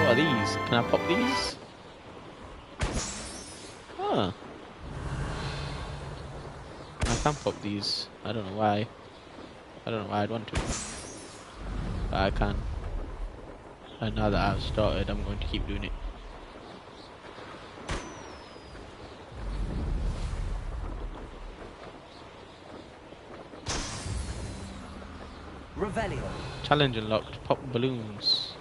What are these? Can I pop these? Ah. I can pop these. I don't know why. I don't know why I'd want to. But I can. And now that I've started, I'm going to keep doing it. Revelio. Challenge unlocked. Pop balloons.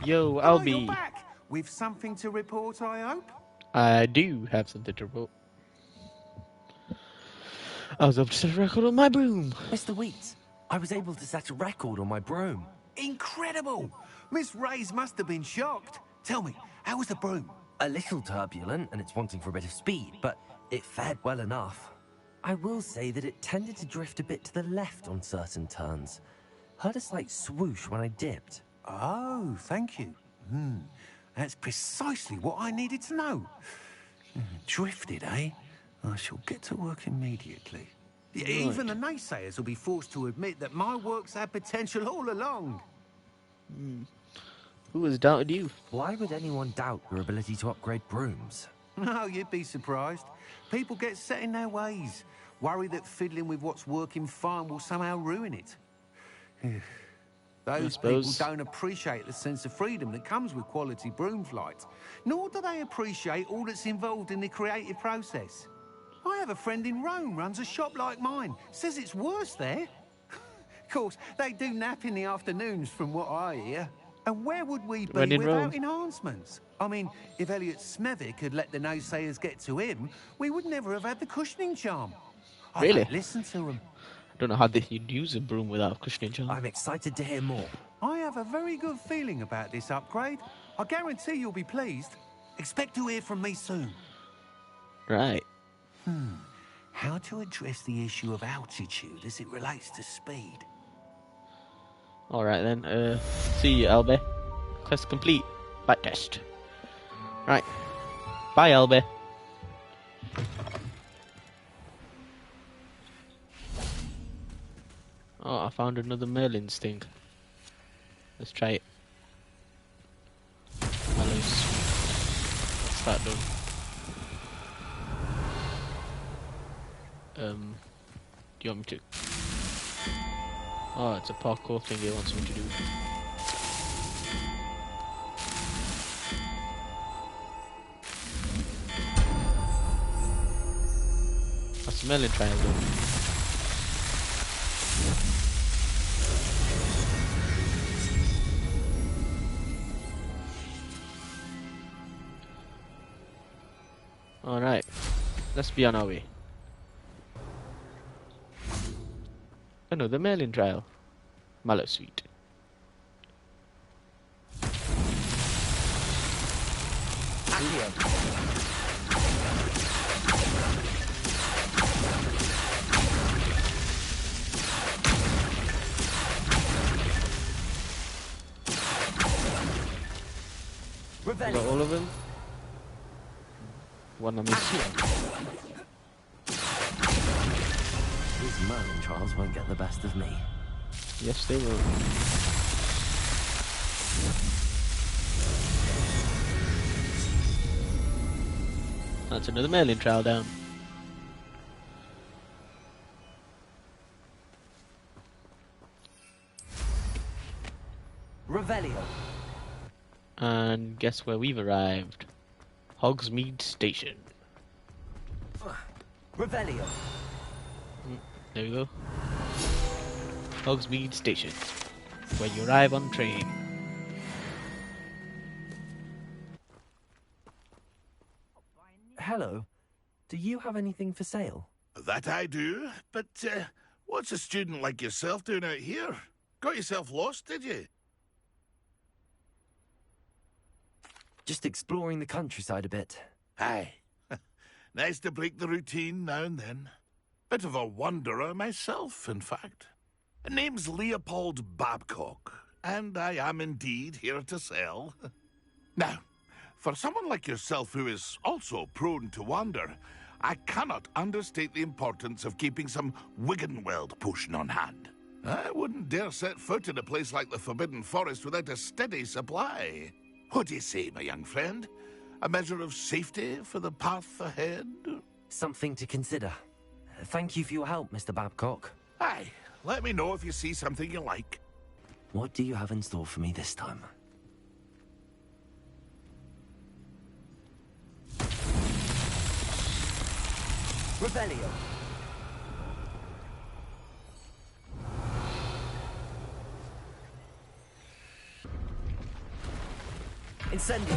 Yo, Oh, Albie. you're back with something to report, I hope. I do have something to report. I was able to set a record on my broom. Mr. Wheat, I was able to set a record on my broom. Incredible! Miss Ray's must have been shocked. Tell me, how was the broom? A little turbulent and it's wanting for a bit of speed, but it fared well enough. I will say that it tended to drift a bit to the left on certain turns. Heard a slight swoosh when I dipped. Oh, thank you. That's precisely what I needed to know. Drifted, eh? I shall get to work immediately. Right. Even the naysayers will be forced to admit that my work's had potential all along. Who has doubted you? Why would anyone doubt your ability to upgrade brooms? No, you'd be surprised. People get set in their ways, worry that fiddling with what's working fine will somehow ruin it. Those people don't appreciate the sense of freedom that comes with quality broom flights, nor do they appreciate all that's involved in the creative process. I have a friend in Rome runs a shop like mine, says it's worse there. Of course, they do nap in the afternoons from what I hear. And where would we be without enhancements? I mean, if Elliot Smethwick had let the naysayers get to him, we would never have had the cushioning charm. Really? Listen to them. I don't know how you'd use a broom without a cushioning charm. I'm excited to hear more. I have a very good feeling about this upgrade. I guarantee you'll be pleased. Expect to hear from me soon. Right. How to address the issue of altitude as it relates to speed? Alright then. See you, Albie. Quest complete. Back test. Right. Bye, Albie. Oh, I found another Merlin's thing. Let's try it. What's that done? Do you want me to? Oh, it's a parkour thing it wants me to do. That's a Merlin trial though. Alright, let's be on our way. Another Merlin trial. Mallow Sweet. Got all of them. One I missed. These Merlin trials won't get the best of me. Yes, they will. That's another Merlin trial down. Revelio. And guess where we've arrived? Hogsmeade Station. Revelio. There we go. Hogsmeade Station, where you arrive on train. Hello. Do you have anything for sale? That I do, but what's a student like yourself doing out here? Got yourself lost, did you? Just exploring the countryside a bit. Aye. Nice to break the routine now and then. Bit of a wanderer myself, in fact. Name's Leopold Babcock, and I am indeed here to sell. Now, for someone like yourself who is also prone to wander, I cannot understate the importance of keeping some Wiggenweld potion on hand. I wouldn't dare set foot in a place like the Forbidden Forest without a steady supply. What do you say, my young friend? A measure of safety for the path ahead? Something to consider. Thank you for your help, Mr. Babcock. Aye, let me know if you see something you like. What do you have in store for me this time? Revelio. Incendio.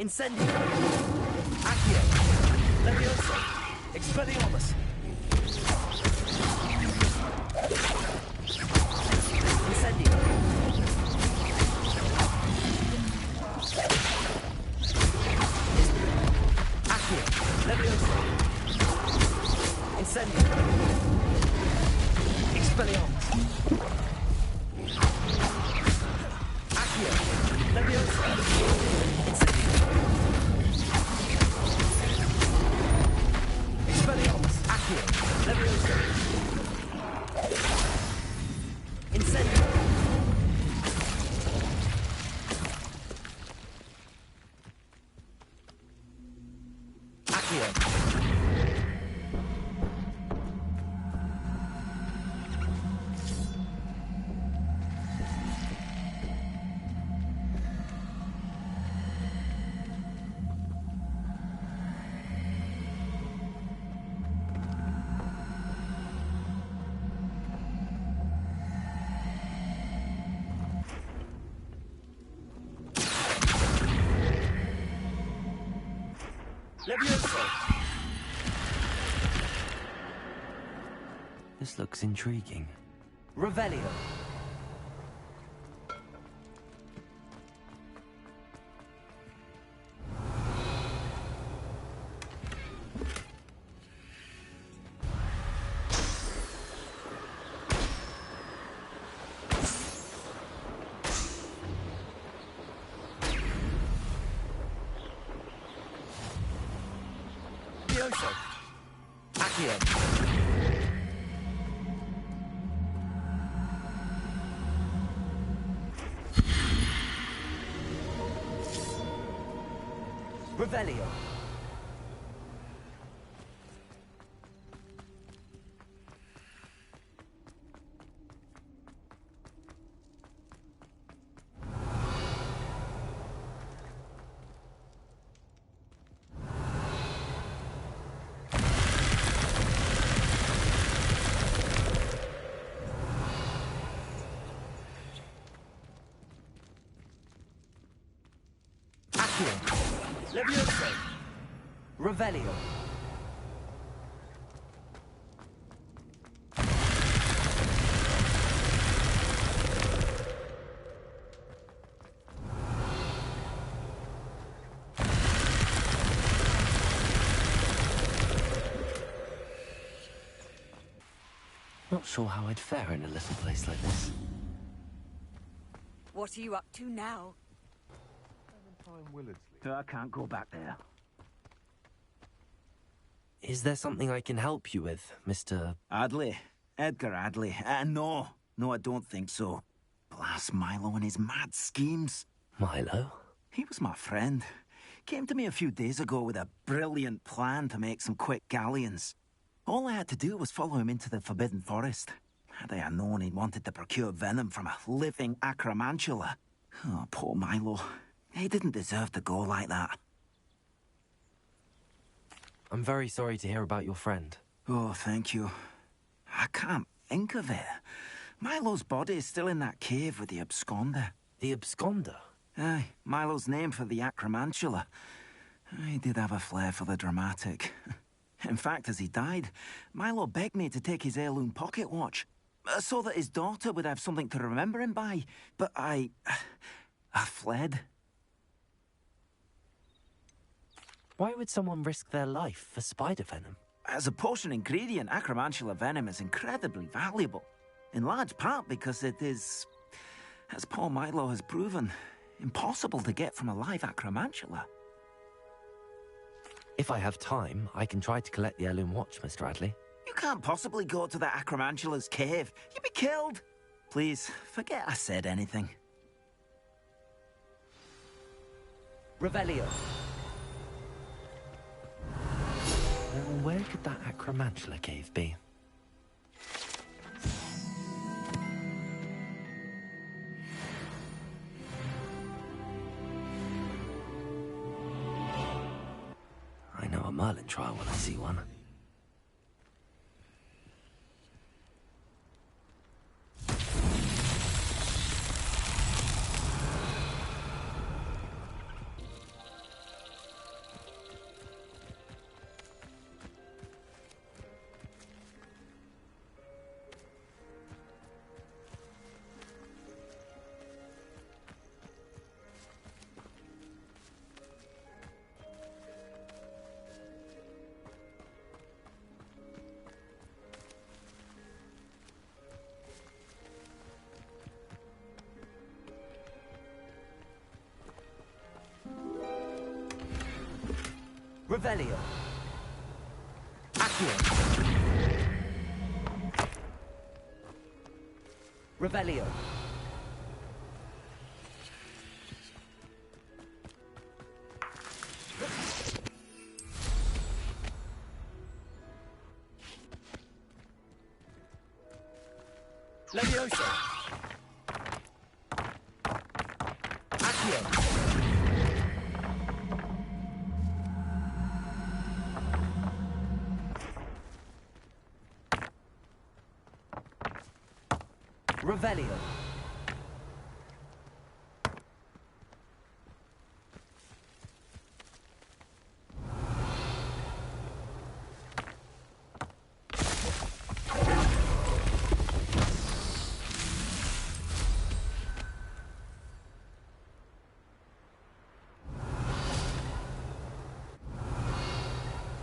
Incendio. Accio. Leviosa. Expelliarmus. Incendio. Accio. Leviosa. Incendio. Expelliarmus. Accio. Leviosa. Expelliarmus! Accio! Leviosa! Incendio! Accio! Leviosa! This looks intriguing. Revelio. Leviosa. Accio. Revelio. Accio. Leviosa. Revelio. Not sure how I'd fare in a little place like this. What are you up to now? I can't go back there. Is there something I can help you with, Mr. Adley? Edgar Adley? No. No, I don't think so. Blast Milo and his mad schemes. Milo? He was my friend. Came to me a few days ago with a brilliant plan to make some quick galleons. All I had to do was follow him into the Forbidden Forest. Had I known he wanted to procure venom from a living acromantula. Oh, poor Milo. He didn't deserve to go like that. I'm very sorry to hear about your friend. Oh, thank you. I can't think of it. Milo's body is still in that cave with the absconder. The absconder? Aye, Milo's name for the acromantula. He did have a flair for the dramatic. In fact, as he died, Milo begged me to take his heirloom pocket watch. so that his daughter would have something to remember him by. But I fled. Why would someone risk their life for spider venom? As a potion ingredient, acromantula venom is incredibly valuable. In large part because it is, as Paul Milo has proven, impossible to get from a live acromantula. If I have time, I can try to collect the heirloom watch, Mr. Radley. You can't possibly go to the acromantula's cave. You'd be killed. Please, forget I said anything. Revelio. Where could that acromantula cave be? I know a Merlin trial when I see one. Revelio. Accio. Revelio. Levioso. Accio. Revelio.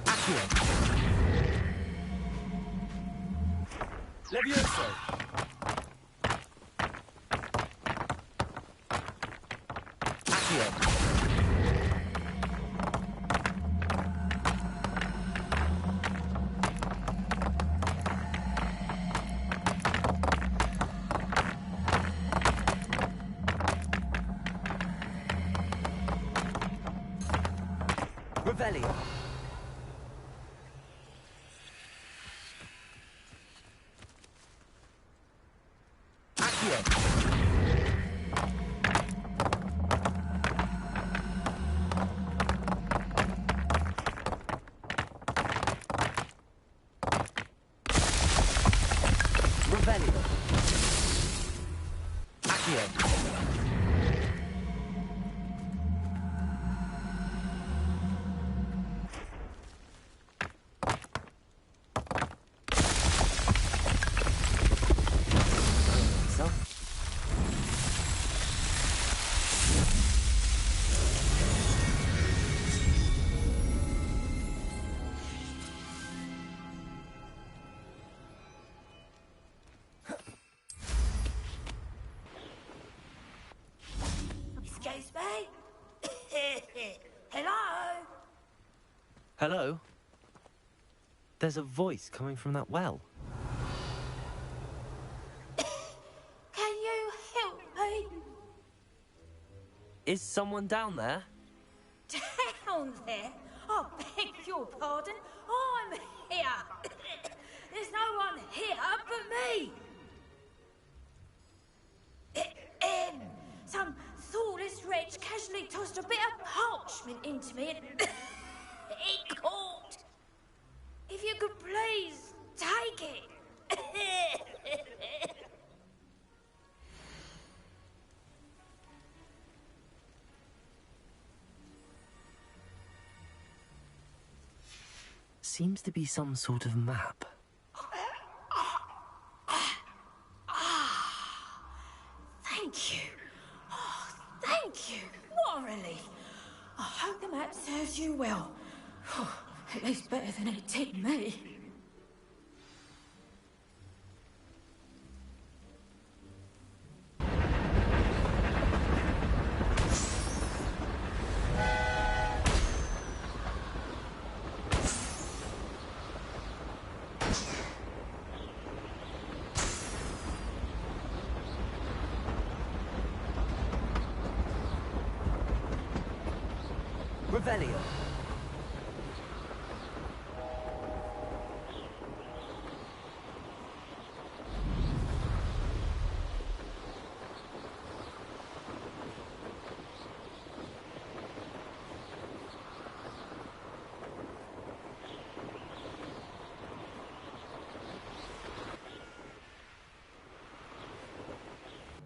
Accio. Levioso. Revelio. Accio. Revelio. Accio. So? Excuse me? Hello? Hello? There's a voice coming from that well. Can you help me? Is someone down there? Down there? I beg your pardon. I'm here. There's no one here but me. Some thoughtless wretch casually tossed a bit of parchment into me and it caught. If you could please take it. Seems to be some sort of map. the map serves you well. At least better than it did me. Revelio.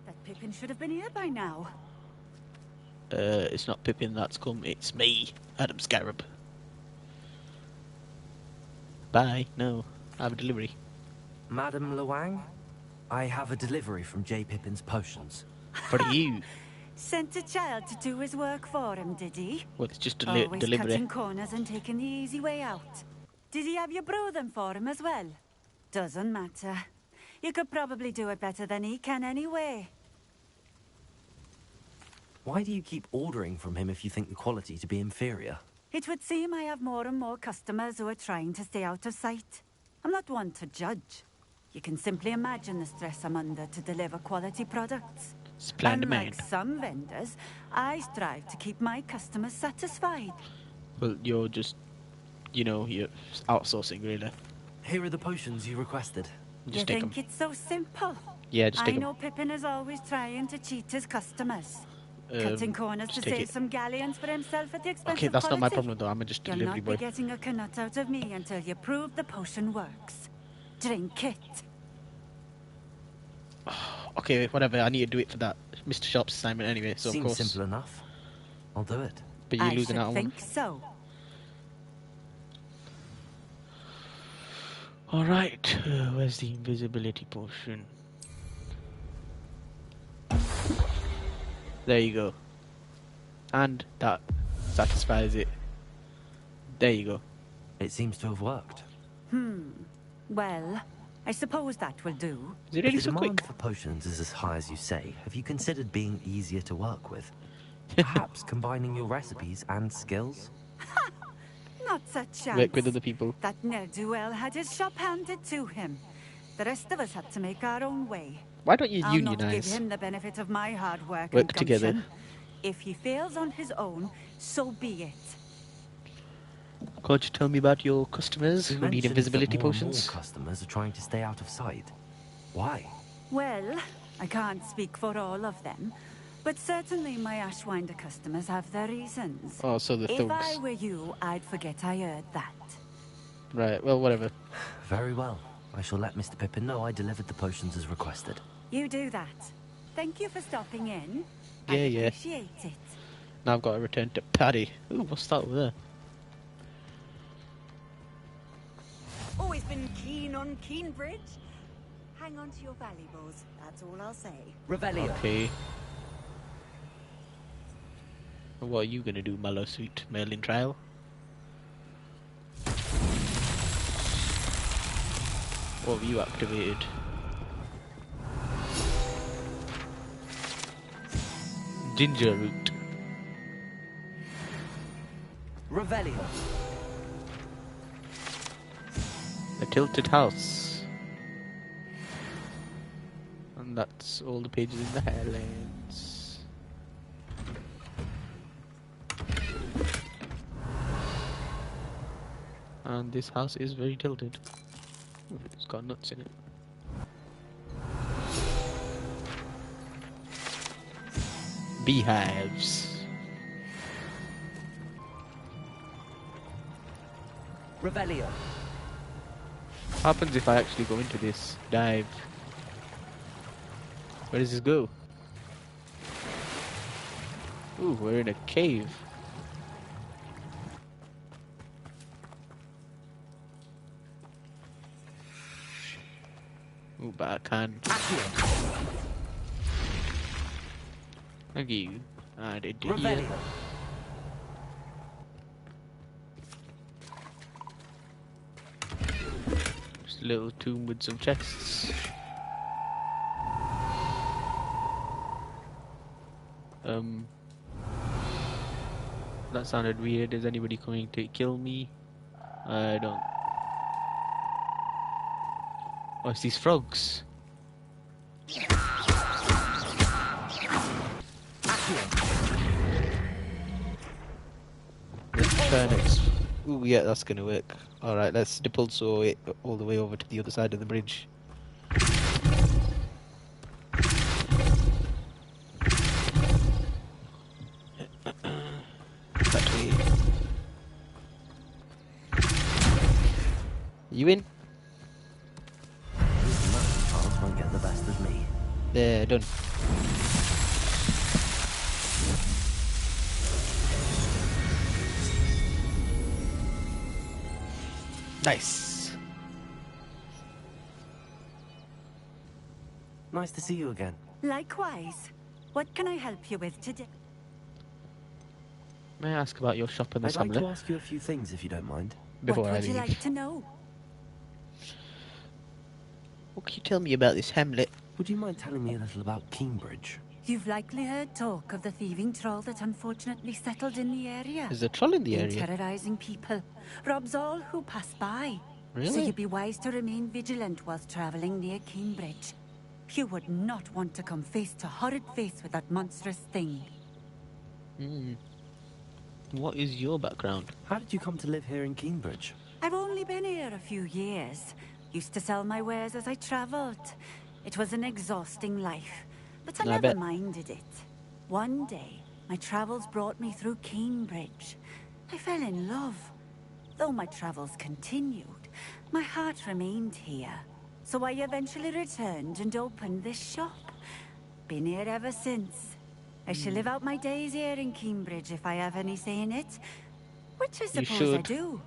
That Pippin should have been here by now. It's not Pippin that's come, it's me, Adam Scarab. Bye. No, I have a delivery. Madam Luang, I have a delivery from J. Pippin's potions. For you. Sent a child to do his work for him, did he? Well, it's just a Always delivery. cutting corners and taking the easy way out. Did he have you brew them for him as well? Doesn't matter. You could probably do it better than he can anyway. Why do you keep ordering from him if you think the quality to be inferior? It would seem I have more and more customers who are trying to stay out of sight. I'm not one to judge. You can simply imagine the stress I'm under to deliver quality products. Supply and demand. Unlike some vendors, I strive to keep my customers satisfied. Well, you're just, you know, you're outsourcing, really. Here are the potions you requested. You Just take think them. it's so simple? Yeah, just I take them. know Pippin is always trying to cheat his customers. Cutting corners to just take save it. some galleons for himself at the expense Okay, of that's not my quality. problem though, I'm just a You'll delivery not be boy. getting a knut out of me until you prove the potion works. Drink it. Okay, whatever, I need to do it for that Mr. Sharp's assignment anyway, so Seems of course. simple enough. I'll do it. But you're I losing should out on one. think so. Alright, where's the invisibility potion? There you go. And that satisfies it. There you go. It seems to have worked. Well, I suppose that will do. Is it really If so the demand quick? for potions is as high as you say, have you considered being easier to work with? Perhaps combining your recipes and skills? Not such chance. Work with other people. That ne'er-do-well had his shop handed to him. The rest of us had to make our own way. Why don't you I'll not give unionize? him the benefit of my hard work Work and together. gumption. If he fails on his own, so be it. Can't you tell me about your customers You who need mentioned invisibility that more and potions? more customers are trying to stay out of sight. Why? Well, I can't speak for all of them, but certainly my Ashwinder customers have their reasons. Oh, so the If thugs. I were you, I'd forget I heard that. Right, well, whatever. Very well. I shall let Mr. Pippin know I delivered the potions as requested. You do that. Thank you for stopping in. Yeah, I yeah. appreciate it. Now I've got to return to Paddy. Ooh, what's that over there? Always been keen on Keenbridge. Hang on to your valuables, that's all I'll say. Revelio. Okay. What are you gonna do, Mallow Sweet Merlin Trial? What have you activated? Ginger root. Revelio. A tilted house. And that's all the pages in the Highlands. And this house is very tilted. Ooh, it's got nuts in it. Beehives. Revelio. What happens if I actually go into this dive? Where does this go? Ooh, we're in a cave. Ooh, but I can't. Thank you. I did hear. Revelio. Just a little tomb with some chests. That sounded weird. Is anybody coming to kill me? I don't. Oh, it's these frogs. Let's try next. Ooh, yeah, that's gonna work. Alright, let's depulso it all the way over to the other side of the bridge. That way. You in? Chance won't get the best of me. There, done. Nice. Nice to see you again. Likewise. What can I help you with today? May I ask about your shop in this I'd like hamlet to ask you a few things if you don't mind. before what I would you leave? like to know? What can you tell me about this hamlet? Would you mind telling me a little about Cambridge? You've likely heard talk of the thieving troll that unfortunately settled in the area. Is there a troll in the Been area? terrorizing people. Robs all who pass by. So Really? you'd be wise to remain vigilant whilst travelling near Cambridge. You would not want to come face to horrid face with that monstrous thing. Hmm. What is your background? How did you come to live here in Cambridge? I've only been here a few years. Used to sell my wares as I travelled. It was an exhausting life, but I I never bet. minded it. One day, my travels brought me through Cambridge. I fell in love. Though my travels continued, my heart remained here. So I eventually returned and opened this shop. Been here ever since. I shall live out my days here in Cambridge if I have any say in it. Which I suppose I should. do.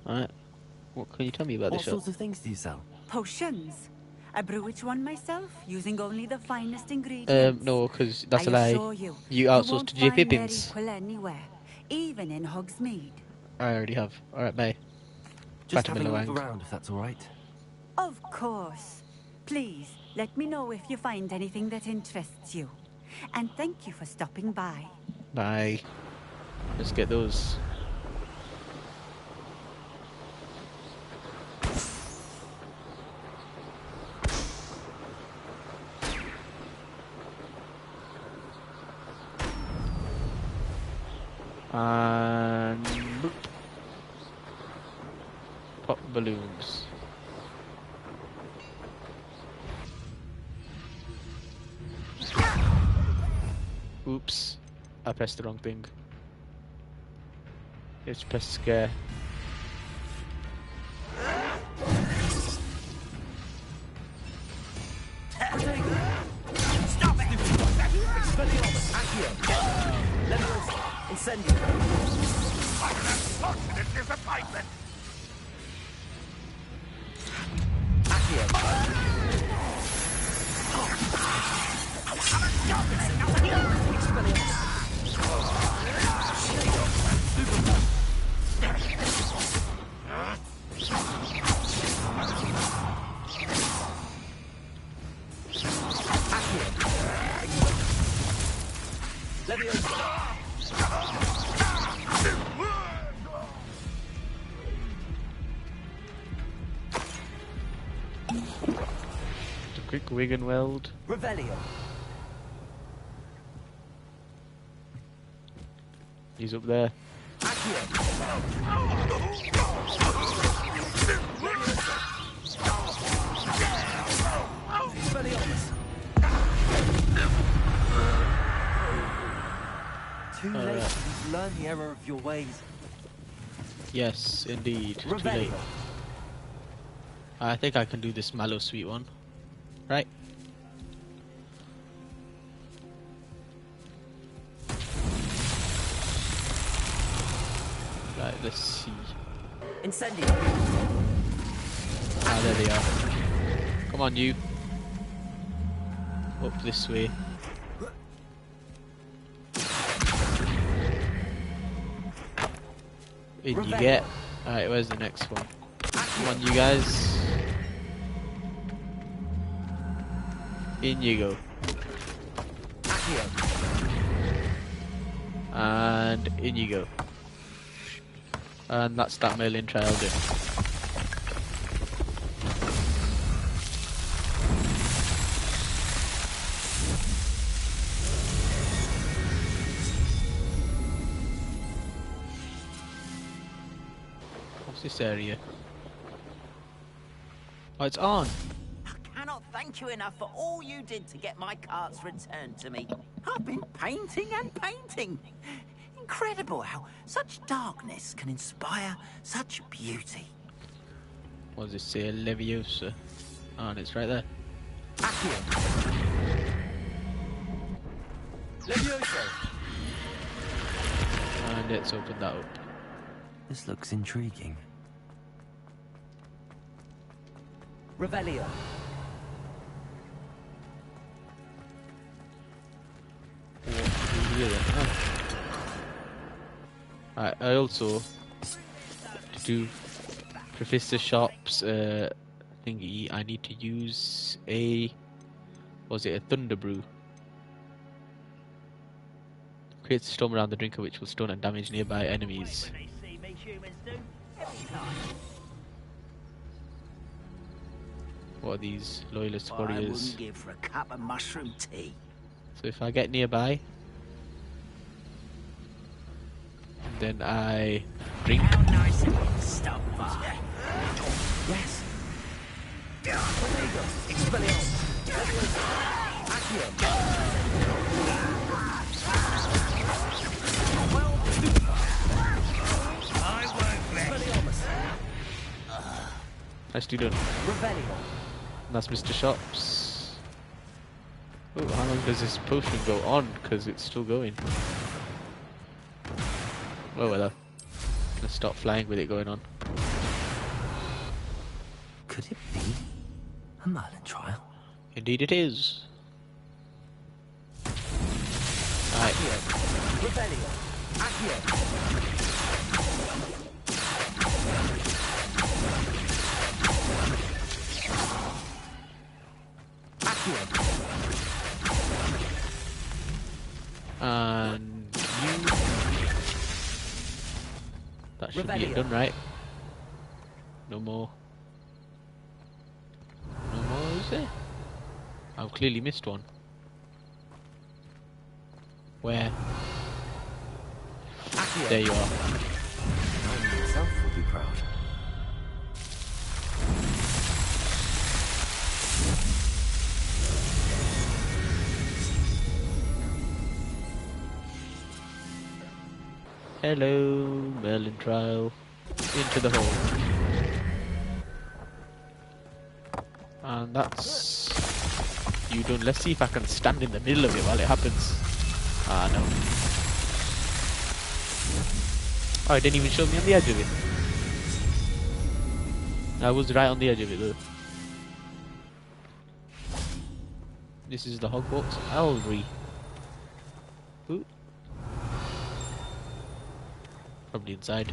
Alright. What can you tell me about What this shop? sorts of things do you sell? Potions. I brew each one myself, using only the finest ingredients. No, because that's a I lie. assure you outsourced won't to J. find their Pippins. equal anywhere, even in Hogsmeade. I already have. Alright, bye. Just Fatima having a Lawang. look around, if that's all right. Of course. Please, let me know if you find anything that interests you. And thank you for stopping by. Bye. Let's get those. And boop. Pop balloons. Oops, I pressed the wrong thing. It's press scare. Stop it! Expelliarmus, Accio! Leviosa, Incendio! Unfortunate disappointment! Accio! The quick wig and weld. Revelio! He's up there. Too late to learn the error of your ways. Yes, indeed. Too late. Revelio! I think I can do this mallow sweet one. Right? Right, let's see. Incendio! Ah, there they are. Come on, you. Up this way. In you get. Alright, where's the next one? Come on, you guys. In you go. And in you go. And that's that Merlin trial done. What's this area? Oh, it's on. I cannot thank you enough for all you did to get my carts returned to me. I've been painting and painting. Incredible how such darkness can inspire such beauty. What does it say? Leviosa. Oh, and it's right there. Leviosa! And let's open that up. This looks intriguing. Revelio. What do we do here then? Oh. I also, to do Professor Sharp's thingy, I need to use a, was it a Thunder Brew? Creates a storm around the drinker which will stun and damage nearby enemies. What are these loyalist I warriors? wouldn't give for a cup of mushroom tea. So if I get nearby, then I drink. How nice of you to stop by. Yes! Nicely done. That's Mr. Shops. Oh, how long does this potion go on? Because it's still going. Oh well, let's stop flying with it going on. Could it be a Merlin trial? Indeed it is. Right. And you... That should be it done, right? No more. No more, is there? I've clearly missed one. Where? There you are. I myself will be proud. Hello, Merlin trial. Into the hole. And that's you done. Let's see if I can stand in the middle of it while it happens. Ah, no. Oh, it didn't even show me on the edge of it. I was right on the edge of it though. This is the Hogwarts Owlry. Ooh. Probably inside.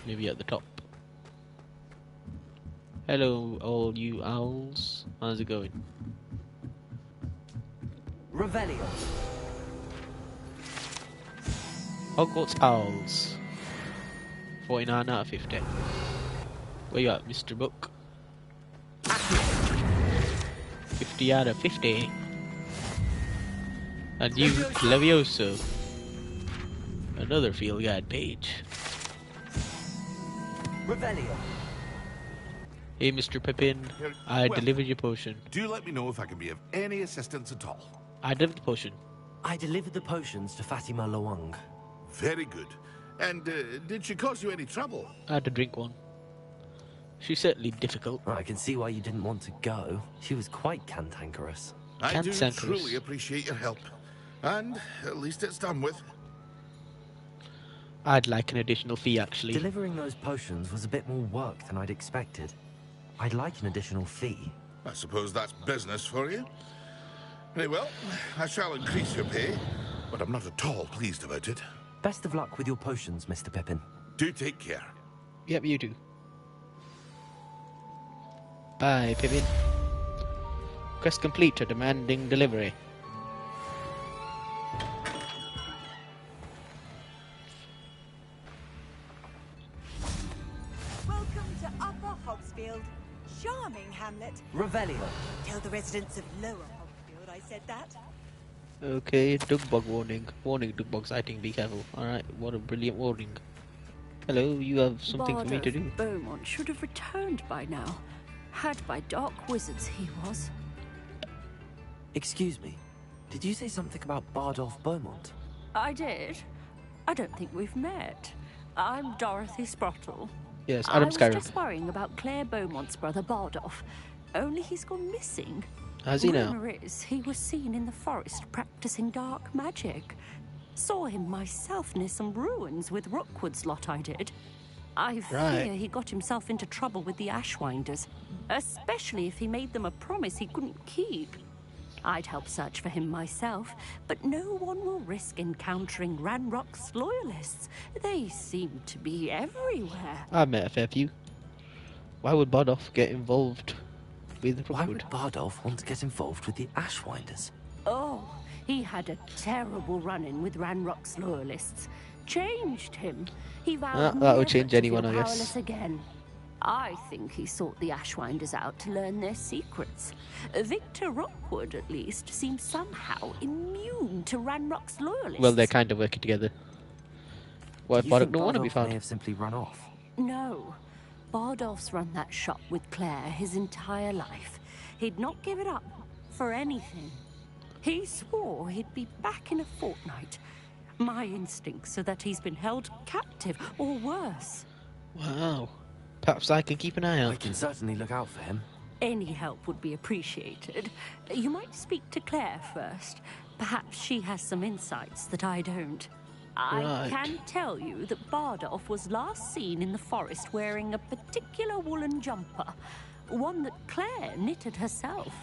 Maybe at the top. Hello, all you owls. How's it going? Revelio. Hogwarts Owls. 49 out of 50. Where you at, Mr. Book? 50 out of 50. And you, Levioso. Another field guide page. Revelio. Hey, Mr. Pippin. I delivered your potion. Do let me know if I can be of any assistance at all. I delivered the potion. I delivered the potions to Fatima Loang. Very good. And did she cause you any trouble? I had to drink one. She's certainly difficult. I can see why you didn't want to go. She was quite cantankerous. I do Cantankerous. truly appreciate your help. And at least it's done with. I'd like an additional fee, actually. Delivering those potions was a bit more work than I'd expected. I'd like an additional fee. I suppose that's business for you. Very well, I shall increase your pay, but I'm not at all pleased about it. Best of luck with your potions, Mr. Pippin. Do take care. Yep, you do. Bye, Pippin. Quest complete. Demanding delivery. Welcome to Upper Hogsfield. Charming hamlet. Revelio. Tell the residents of Lower Hogsfield I said that. Okay, Dugbog warning. Warning, Dugbog sighting, be careful. Alright, what a brilliant warning. Hello, you have something for me to do. Beaumont should have returned by now. Had by dark wizards he was. Excuse me. Did you say something about Bardolph Beaumont? I did. I don't think we've met. I'm Dorothy Sprottle. Yes, I Adam was Skyrim. just worrying about Claire Beaumont's brother Bardolph. Only he's gone missing. How's he now? Rumour is he was seen in the forest practicing dark magic. Saw him myself near some ruins with Rookwood's lot I did. I fear he got himself into trouble with the Ashwinders, especially if he made them a promise he couldn't keep. I'd help search for him myself, but no one will risk encountering Ranrock's loyalists. They seem to be everywhere. I've met a fair few. Why would Bardolph get involved with Why Rookwood? would Bardolph want to get involved with the Ashwinders? Oh, he had a terrible run-in with Ranrock's loyalists. Changed him. He vowed that would never change to anyone, feel I guess. powerless again. I think he sought the Ashwinders out to learn their secrets. Victor Rookwood, at least, seems somehow immune to Ranrock's loyalists. Well, they're kind of working together. What if You Bardolph think don't want to be Bardolph may found? have simply run off. No. Bardolph's run that shop with Claire his entire life. He'd not give it up for anything. He swore he'd be back in a fortnight. My instincts are that he's been held captive, or worse. Wow. Perhaps I can keep an eye I out. can certainly look out for him. Any help would be appreciated. You might speak to Claire first. Perhaps she has some insights that I don't. I Right. can tell you that Bardolph was last seen in the forest wearing a particular woolen jumper, one that Claire knitted herself.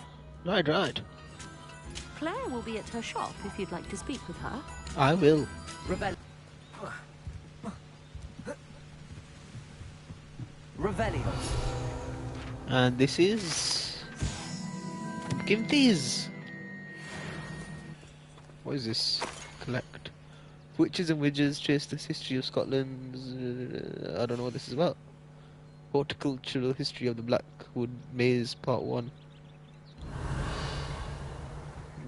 Right. Claire will be at her shop if you'd like to speak with her. I will. Revelio. And this is... Give these! What is this? Collect. Witches and Wizards, trace the history of Scotland's... I don't know what this is about. Horticultural history of the Blackwood Maze, part 1.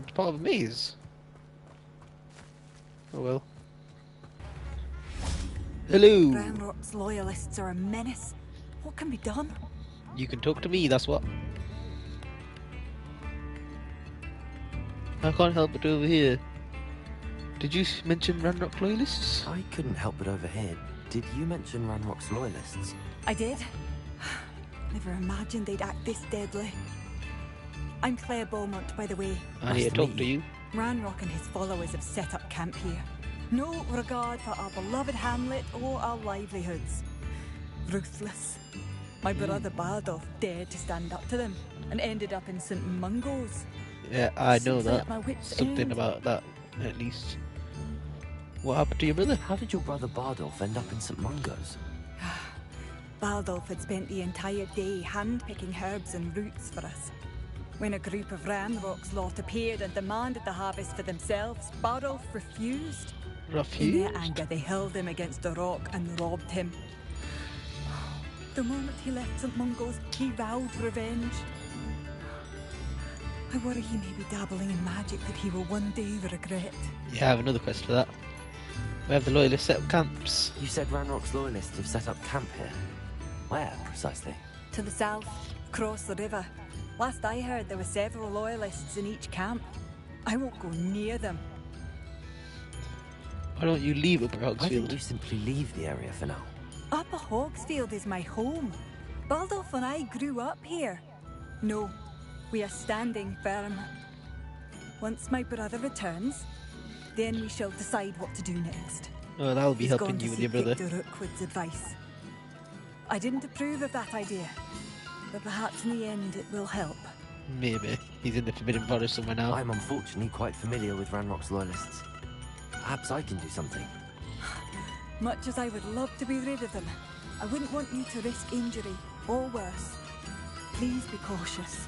It's part of a maze. Oh well. Hello! Ranrock's loyalists are a menace. What can be done? You can talk to me, that's what. I can't help but overhear. Did you mention Ranrock loyalists? I couldn't help but overhear. Did you mention Ranrock's loyalists? I did. Never imagined they'd act this deadly. I'm Claire Beaumont, by the way. I need to talk to you. Ranrock and his followers have set up camp here. No regard for our beloved hamlet or our livelihoods. Ruthless. My brother Bardolph dared to stand up to them and ended up in St. Mungo's. Yeah, I know Seems like that. my wits' Something end. about that, at least. What happened to your brother? How did your brother Bardolph end up in St. Mungo's? Bardolph had spent the entire day hand-picking herbs and roots for us. When a group of Ranrock's lot appeared and demanded the harvest for themselves, Bardolph refused. In Refused? their anger, they hurled him against a rock and robbed him. The moment he left St. Mungo's, he vowed revenge. I worry he may be dabbling in magic that he will one day regret. Yeah, I have another quest for that. We have the loyalists set up camps. You said Ranrock's loyalists have set up camp here. Where, precisely? To the south, across the river. Last I heard, there were several loyalists in each camp. I won't go near them. Why don't you leave Upper Why don't you Hogsfield? simply leave the area for now? Upper Hogsfield is my home. Bardolph and I grew up here. No, we are standing firm. Once my brother returns, then we shall decide what to do next. Oh, that'll be He's helping gone to you and your seek brother. Victor Rookwood's advice. I didn't approve of that idea, but perhaps in the end it will help. Maybe. He's in the Forbidden Forest somewhere now. I'm unfortunately quite familiar with Ranrock's loyalists. Perhaps I can do something. Much as I would love to be rid of them, I wouldn't want you to risk injury, or worse. Please be cautious.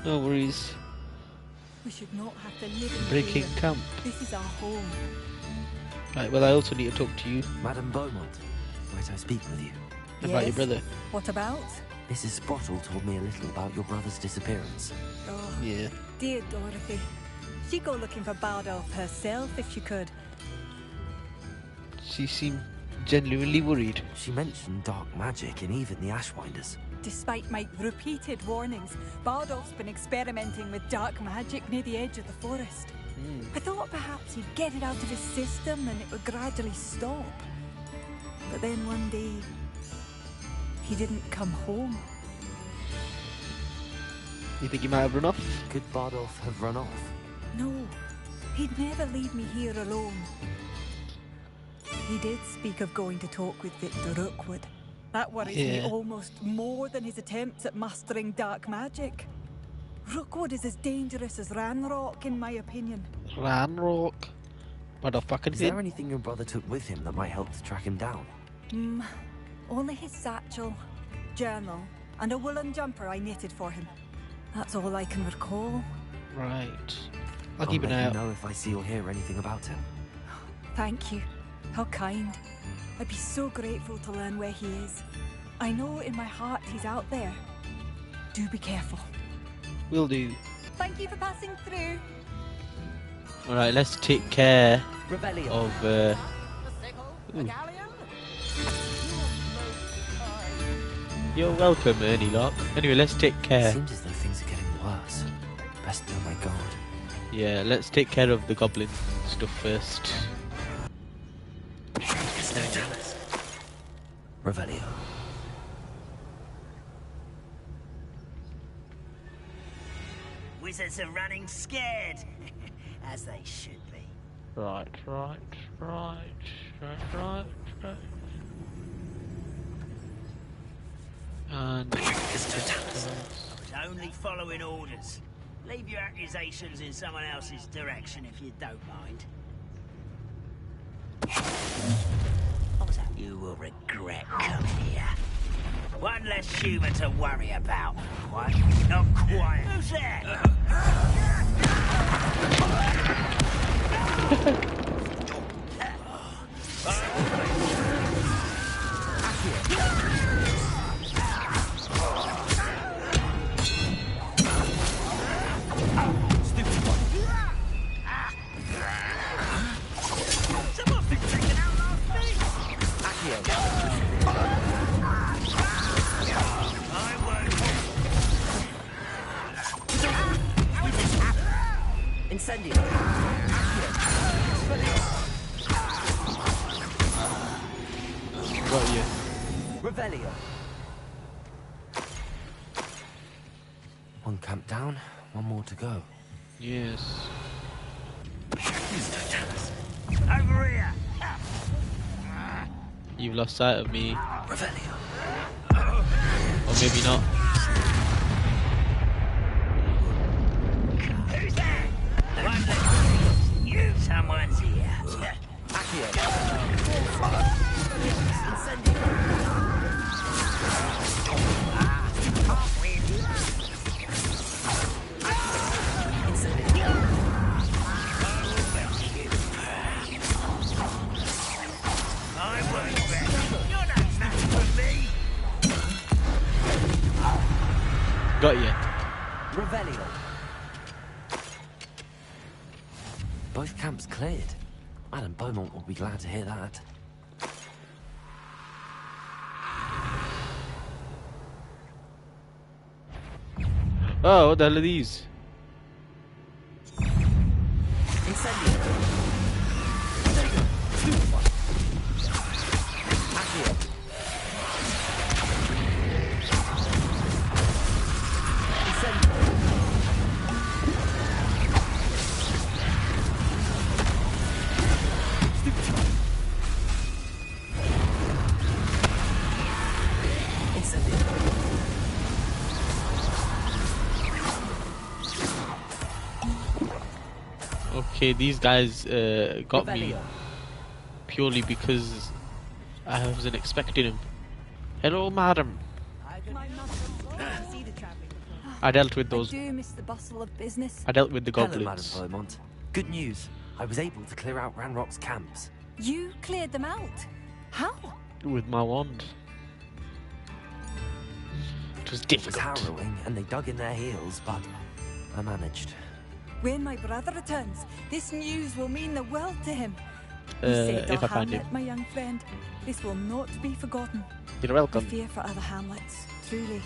No worries. We should not have to live in Breaking fear. camp. This is our home. Right, well I also need to talk to you Madame Beaumont, might I speak with you? about your Yes? brother. What about? Mrs. Sprottle told me a little about your brother's disappearance. Oh, Yeah. dear Dorothy. She'd go looking for Bardolph herself if she could. She seemed genuinely worried. She mentioned dark magic and even the Ashwinders. Despite my repeated warnings, Bardolph's been experimenting with dark magic near the edge of the forest. I thought perhaps he'd get it out of his system and it would gradually stop. But then one day, he didn't come home. You think he might have run off? Could Bardolph have run off? No, he'd never leave me here alone. He did speak of going to talk with Victor Rookwood. That worries me almost more than his attempts at mastering dark magic. Rookwood is as dangerous as Ranrock, in my opinion. Ranrock? What a fucking Is there anything your brother took with him that might help to track him down? Only his satchel, journal, and a woolen jumper I knitted for him. That's all I can recall. Right. I'll keep an eye let out. you know if I see or hear anything about him. Thank you. How kind. I'd be so grateful to learn where he is. I know in my heart he's out there. Do be careful. Will do. Thank you for passing through. Alright, let's take care Rebellion. of... You're welcome, Ernie Lock. Anyway, let's take care. Seems as though things are getting worse. Best be on my guard. Yeah, let's take care of the goblin stuff first. Revelio. Wizards are running scared, as they should be. Right. And... I was only following orders. Leave your accusations in someone else's direction if you don't mind. You will regret coming here. One less human to worry about. What? Not quiet. Who's there? Incendio. Got you. Revelio. One camp down, one more to go. Yes. Over here. You've lost sight of me. Revelio. Or maybe not. Who's there? You. Someone's here. Got you. Revelio. Both camps cleared. Madame Beaumont will be glad to hear that. Oh, what the hell are these? Incendio. Accio. Okay, these guys got me purely because I wasn't expecting him. Hello, madam. I dealt with those. I do miss the bustle of business. I dealt with the Hello, goblins. Madam Beaumont. Good news. I was able to clear out Ranrock's camps. You cleared them out? How? With my wand. It was difficult. It was harrowing, and they dug in their heels, but I managed. When my brother returns, this news will mean the world to him. You saved if our I find hamlet, him. my young friend. This will not be forgotten. You're I welcome. fear for other hamlets, truly.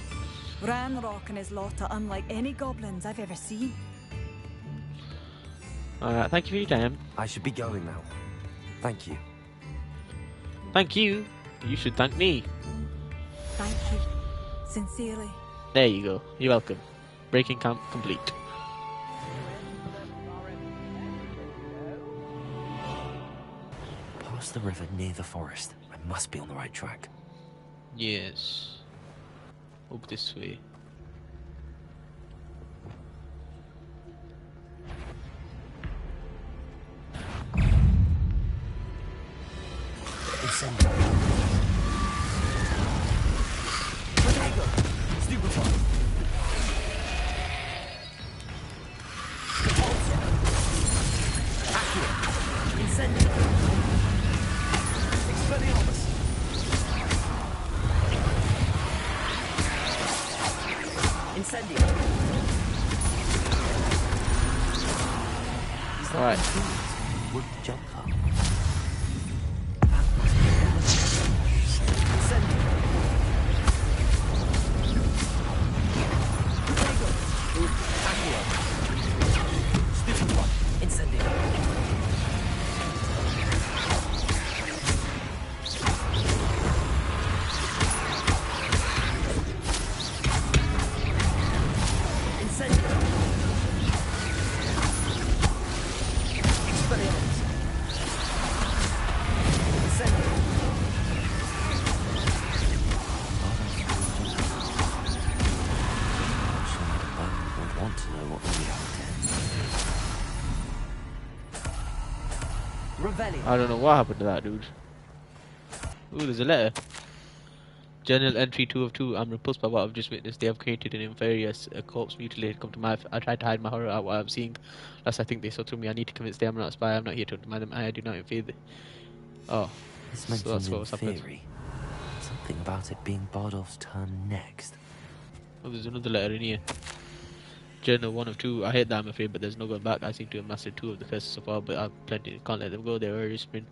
Ranrock and his lot are unlike any goblins I've ever seen. Alright, thank you for your time. I should be going now. Thank you. Thank you. You should thank me. Thank you. Sincerely. There you go. You're welcome. Breaking camp complete. Past the river near the forest. I must be on the right track. Yes. Up this way. Alright. Wood jumper. I don't know what happened to that dude. Ooh, there's a letter. Journal entry 2 of 2. I'm repulsed by what I've just witnessed. They have created an inferious corpse mutilated. Come to my. I tried to hide my horror at what I'm seeing. Last I think they saw through me. I need to convince them I'm not a spy. I'm not here to undermine them. I do not fear the. Oh, This so mentions that's what in was happening. theory. Something about it being Bardolph's turn next. Oh, there's another letter in here. Journal 1 of 2. I hate that, I'm afraid, but there's no going back. I seem to have mastered 2 of the curses so far, but I've plenty. Can't let them go. They're very spin.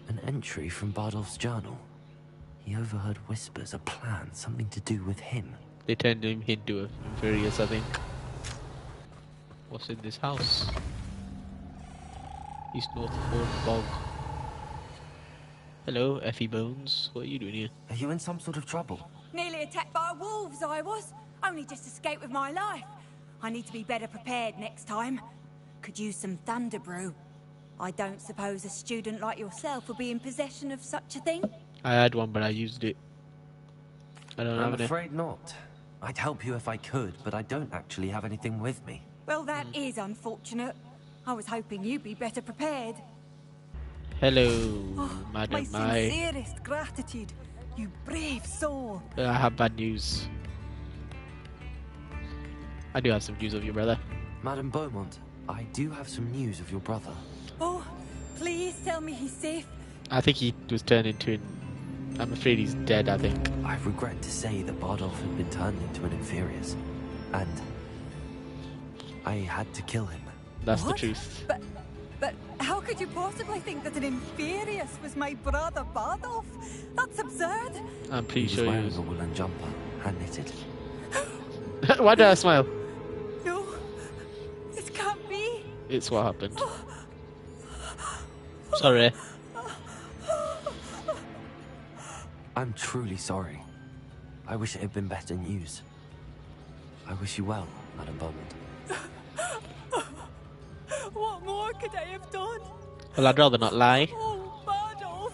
An entry from Bardolph's journal. He overheard whispers, a plan, something to do with him. They turned him into a inferious, I think. What's in this house? East North Ford Bog. Hello, Effie Bones. What are you doing here? Are you in some sort of trouble? Nearly attacked by wolves, I was. Only just escaped with my life. I need to be better prepared next time. Could use some thunder brew. I don't suppose a student like yourself will be in possession of such a thing? I had one, but I used it. I don't I'm have any. afraid not. I'd help you if I could, but I don't actually have anything with me. Well, that is unfortunate. I was hoping you'd be better prepared. Hello, My madam. sincerest gratitude. You brave soul. I have bad news. I do have some news of your brother. Madam Beaumont, I do have some news of your brother. Oh, please tell me he's safe. I think he was turned into an... I'm afraid he's dead, I think. I regret to say that Bardolph had been turned into an inferius. And I had to kill him. That's What? the truth. But how could you possibly think that an inferius was my brother Bardolph? That's absurd. I'm pretty He was sure he wearing was. a woolen jumper, hand knitted. Why did I smile? No, this can't be. It's what happened. Sorry. I'm truly sorry. I wish it had been better news. I wish you well, Madam Beaumont. What more could I have done? Well, I'd rather not lie. Oh, Bardolph.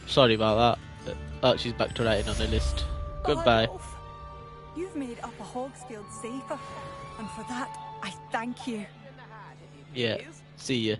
Sorry about that. Oh, she's back to writing on the list. Goodbye. Bardolph, you've made Upper Hogsfield safer, and for that, I thank you. Yeah. See ya.